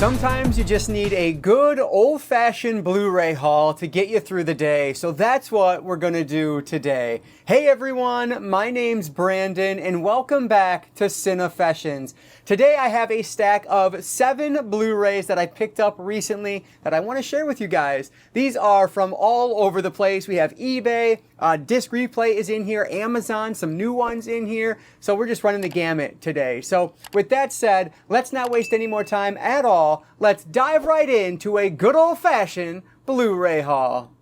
Sometimes you just need a good old-fashioned Blu-ray haul to get you through the day, so that's what we're gonna do today. Hey everyone, my name's Brandon and welcome back to Cinefessions. Today I have a stack of 7 Blu-rays that I picked up recently that I want to share with you guys. These are from all over the place. We have eBay, Disc Replay is in here, Amazon, some new ones in here, so we're just running the gamut today. So with that said, let's not waste any more time at all. Let's dive right into a good old-fashioned Blu-ray haul.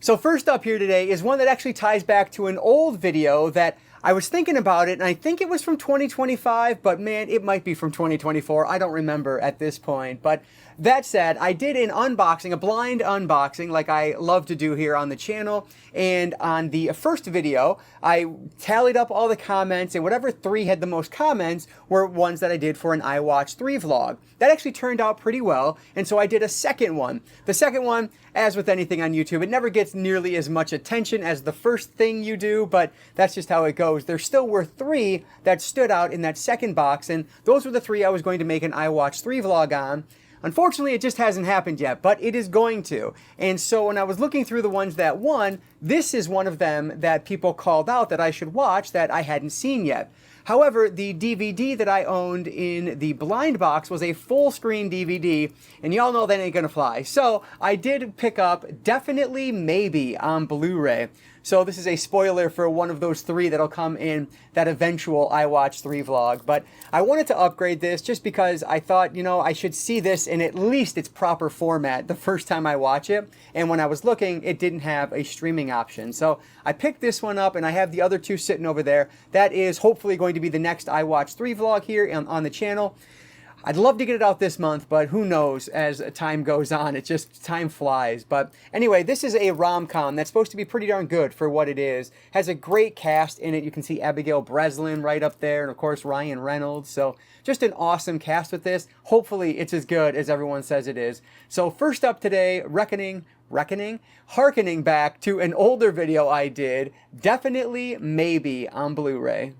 So first up here today is one that actually ties back to an old video that I was thinking about it, and I think it was from 2025, but man, it might be from 2024. I don't remember at this point. But that said, I did an unboxing, a blind unboxing, like I love to do here on the channel. And on the first video, I tallied up all the comments, and whatever 3 had the most comments were ones that I did for an iWatch 3 vlog. That actually turned out pretty well, and so I did a second one. The second one, as with anything on YouTube, it never gets nearly as much attention as the first thing you do, but that's just how it goes. There still were 3 that stood out in that second box, and those were the 3 I was going to make an iWatch 3 vlog on. Unfortunately, it just hasn't happened yet, but it is going to. And so when I was looking through the ones that won, this is one of them that people called out that I should watch that I hadn't seen yet. However, the DVD that I owned in the blind box was a full screen DVD, and y'all know that ain't gonna fly. So I did pick up Definitely Maybe on Blu-ray. So this is a spoiler for one of those 3 that'll come in that eventual iWatch 3 vlog. But I wanted to upgrade this just because I thought, you know, I should see this in at least its proper format the first time I watch it. And when I was looking, it didn't have a streaming option. So I picked this one up, and I have the other 2 sitting over there. That is hopefully going to be the next iWatch 3 vlog here on the channel. I'd love to get it out this month, but who knows as time goes on. It just, time flies. But anyway, this is a rom-com that's supposed to be pretty darn good for what it is. Has a great cast in it. You can see Abigail Breslin right up there, and of course Ryan Reynolds. So just an awesome cast with this. Hopefully it's as good as everyone says it is. So first up today, harkening back to an older video I did, Definitely Maybe on Blu-ray.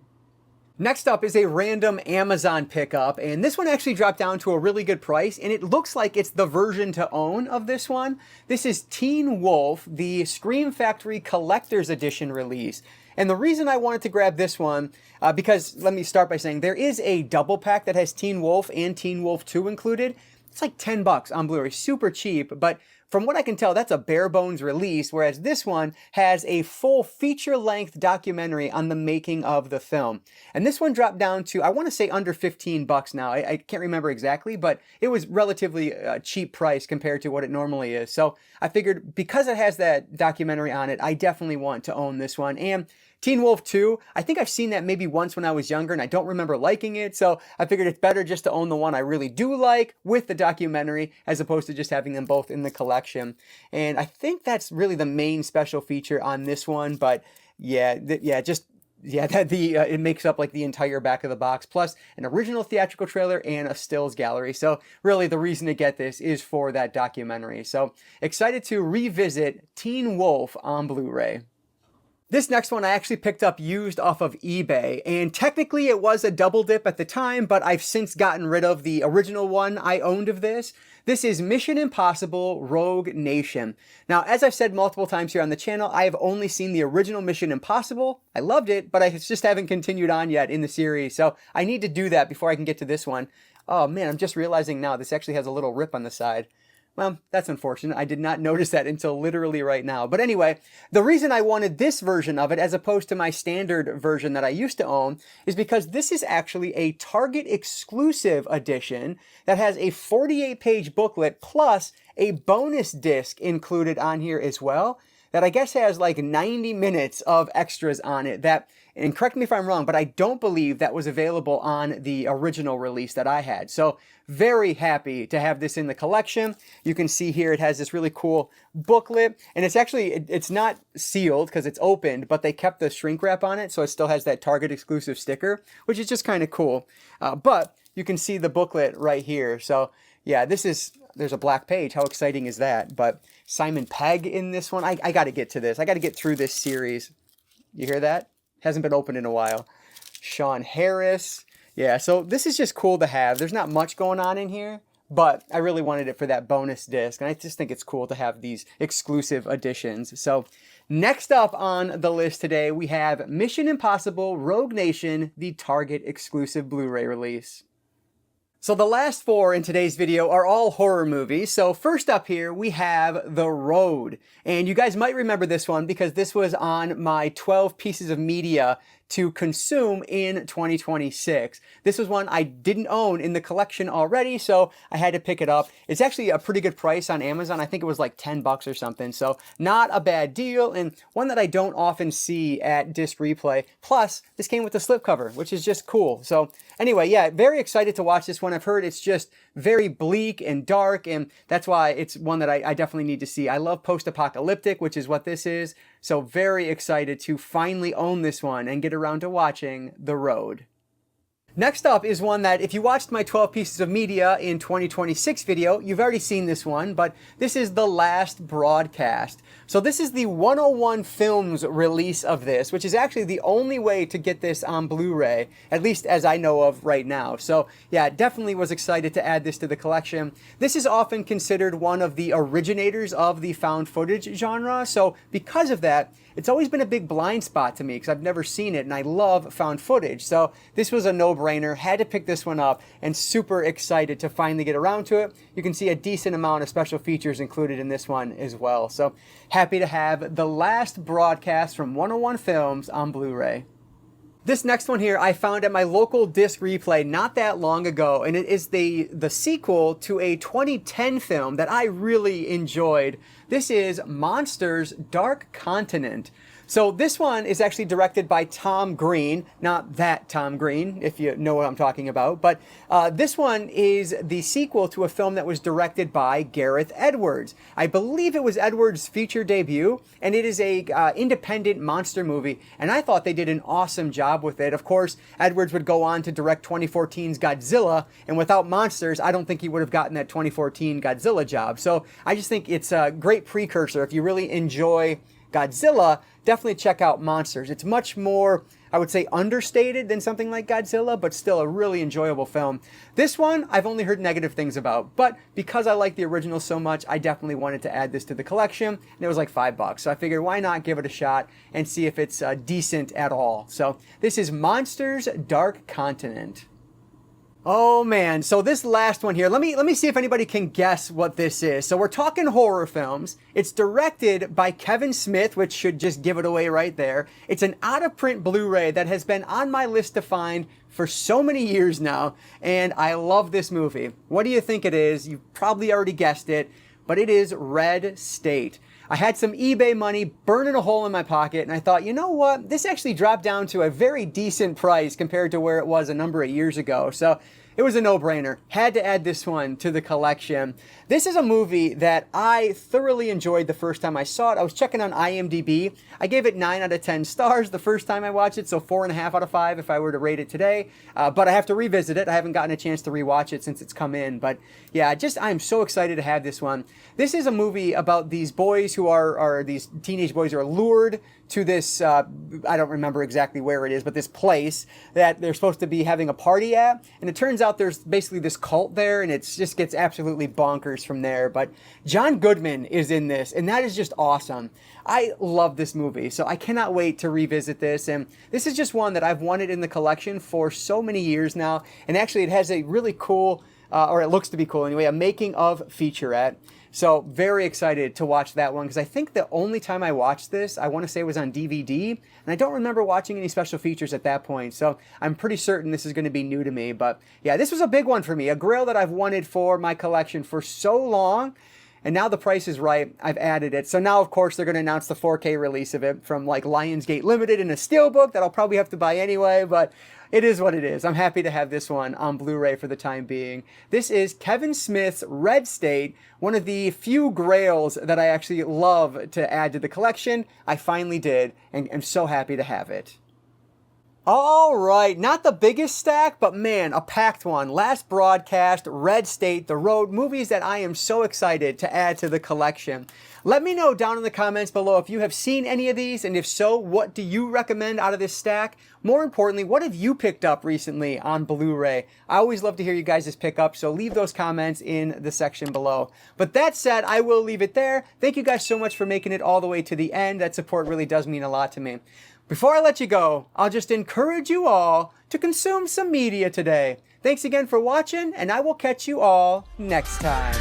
Next up is a random Amazon pickup, and this one actually dropped down to a really good price, and it looks like it's the version to own of this one. This is Teen Wolf, the Scream Factory Collector's Edition release. And the reason I wanted to grab this one, because let me start by saying there is a double pack that has Teen Wolf and Teen Wolf 2 included. It's like $10 on Blu-ray, super cheap, but from what I can tell, that's a bare bones release, whereas this one has a full feature-length documentary on the making of the film. And this one dropped down to, I want to say under $15 now. I can't remember exactly, but it was relatively cheap price compared to what it normally is. So I figured because it has that documentary on it, I definitely want to own this one. And Teen Wolf 2, I think I've seen that maybe once when I was younger, and I don't remember liking it, so I figured it's better just to own the one I really do like with the documentary as opposed to just having them both in the collection. And I think that's really the main special feature on this one, but it makes up like the entire back of the box, plus an original theatrical trailer and a stills gallery. So really the reason to get this is for that documentary. So excited to revisit Teen Wolf on Blu-ray. This next one I actually picked up used off of eBay, and technically it was a double dip at the time, but I've since gotten rid of the original one I owned of this. This is Mission Impossible Rogue Nation. Now, as I've said multiple times here on the channel, I have only seen the original Mission Impossible. I loved it, but I just haven't continued on yet in the series, so I need to do that before I can get to this one. Oh man, I'm just realizing now this actually has a little rip on the side. Well, that's unfortunate. I did not notice that until literally right now. But anyway, the reason I wanted this version of it as opposed to my standard version that I used to own is because this is actually a Target exclusive edition that has a 48-page booklet plus a bonus disc included on here as well that I guess has like 90 minutes of extras on it that, and correct me if I'm wrong, but I don't believe that was available on the original release that I had. So very happy to have this in the collection. You can see here it has this really cool booklet, and it's actually, it's not sealed because it's opened, but they kept the shrink wrap on it, so it still has that Target exclusive sticker, which is just kind of cool. But you can see the booklet right here. So yeah, there's a black page. How exciting is that? But Simon Pegg in this one. I got to get to this. I got to get through this series. You hear that? Hasn't been opened in a while. Sean Harris. Yeah, so this is just cool to have. There's not much going on in here, but I really wanted it for that bonus disc, and I just think it's cool to have these exclusive editions. So next up on the list today, we have Mission Impossible Rogue Nation, the Target exclusive Blu-ray release. So the last four in today's video are all horror movies. So first up here, we have The Road. And you guys might remember this one because this was on my 12 pieces of media to consume in 2026. This was one I didn't own in the collection already, so I had to pick it up. It's actually a pretty good price on Amazon. I think it was like 10 bucks or something, so not a bad deal, and one that I don't often see at Disc Replay. Plus, this came with the slipcover, which is just cool. So anyway, yeah, very excited to watch this one. I've heard it's just very bleak and dark, and that's why it's one that I definitely need to see. I love post-apocalyptic, which is what this is, so very excited to finally own this one and get around to watching The Road. Next up is one that if you watched my 12 pieces of media in 2026 video, you've already seen this one, but this is The Last Broadcast. So this is the 101 Films release of this, which is actually the only way to get this on Blu-ray, at least as I know of right now. So yeah, definitely was excited to add this to the collection. This is often considered one of the originators of the found footage genre. So because of that, it's always been a big blind spot to me because I've never seen it and I love found footage. So this was a no-brainer, had to pick this one up and super excited to finally get around to it. You can see a decent amount of special features included in this one as well. So happy to have The Last Broadcast from 101 Films on Blu-ray. This next one here I found at my local Disc Replay not that long ago, and it is the sequel to a 2010 film that I really enjoyed. This is Monsters: Dark Continent. So this one is actually directed by Tom Green, not that Tom Green, if you know what I'm talking about, but this one is the sequel to a film that was directed by Gareth Edwards. I believe it was Edwards' feature debut, and it is a independent monster movie, and I thought they did an awesome job with it. Of course, Edwards would go on to direct 2014's Godzilla, and without monsters, I don't think he would have gotten that 2014 Godzilla job. So I just think it's a great precursor. If you really enjoy Godzilla, definitely check out Monsters. It's much more, I would say, understated than something like Godzilla, but still a really enjoyable film. This one, I've only heard negative things about, but because I like the original so much, I definitely wanted to add this to the collection, and it was like $5. So I figured, why not give it a shot and see if it's decent at all. So this is Monsters: Dark Continent. Oh man, so this last one here, let me see if anybody can guess what this is. So we're talking horror films. It's directed by Kevin Smith, which should just give it away right there. It's an out-of-print Blu-ray that has been on my list to find for so many years now, and I love this movie. What do you think it is? You've probably already guessed it, but it is Red State. I had some eBay money burning a hole in my pocket, and I thought, you know what? This actually dropped down to a very decent price compared to where it was a number of years ago. So it was a no-brainer. Had to add this one to the collection. This is a movie that I thoroughly enjoyed the first time I saw it. I was checking on IMDb. I gave it 9 out of 10 stars the first time I watched it, so 4.5 out of 5 if I were to rate it today. But I have to revisit it. I haven't gotten a chance to rewatch it since it's come in. But yeah, I'm so excited to have this one. This is a movie about these boys who are these teenage boys who are lured to this, I don't remember exactly where it is, but this place that they're supposed to be having a party at. And it turns out there's basically this cult there, and it just gets absolutely bonkers from there. But John Goodman is in this, and that is just awesome. I love this movie, so I cannot wait to revisit this. And this is just one that I've wanted in the collection for so many years now. And actually, it has a really cool, or it looks to be cool anyway, a making of featurette. So very excited to watch that one because I think the only time I watched this, I want to say was on DVD, and I don't remember watching any special features at that point. So I'm pretty certain this is going to be new to me. But yeah, this was a big one for me, a Grail that I've wanted for my collection for so long. And now the price is right. I've added it. So now, of course, they're going to announce the 4K release of it from like Lionsgate Limited in a steelbook that I'll probably have to buy anyway. But it is what it is. I'm happy to have this one on Blu-ray for the time being. This is Kevin Smith's Red State, one of the few Grails that I actually love to add to the collection. I finally did, and I'm so happy to have it. All right, not the biggest stack, but man, a packed one. Last Broadcast, Red State, The Road, movies that I am so excited to add to the collection. Let me know down in the comments below if you have seen any of these, and if so, what do you recommend out of this stack? More importantly, what have you picked up recently on Blu-ray? I always love to hear you guys' pickups, so leave those comments in the section below. But that said, I will leave it there. Thank you guys so much for making it all the way to the end. That support really does mean a lot to me. Before I let you go, I'll just encourage you all to consume some media today. Thanks again for watching, and I will catch you all next time.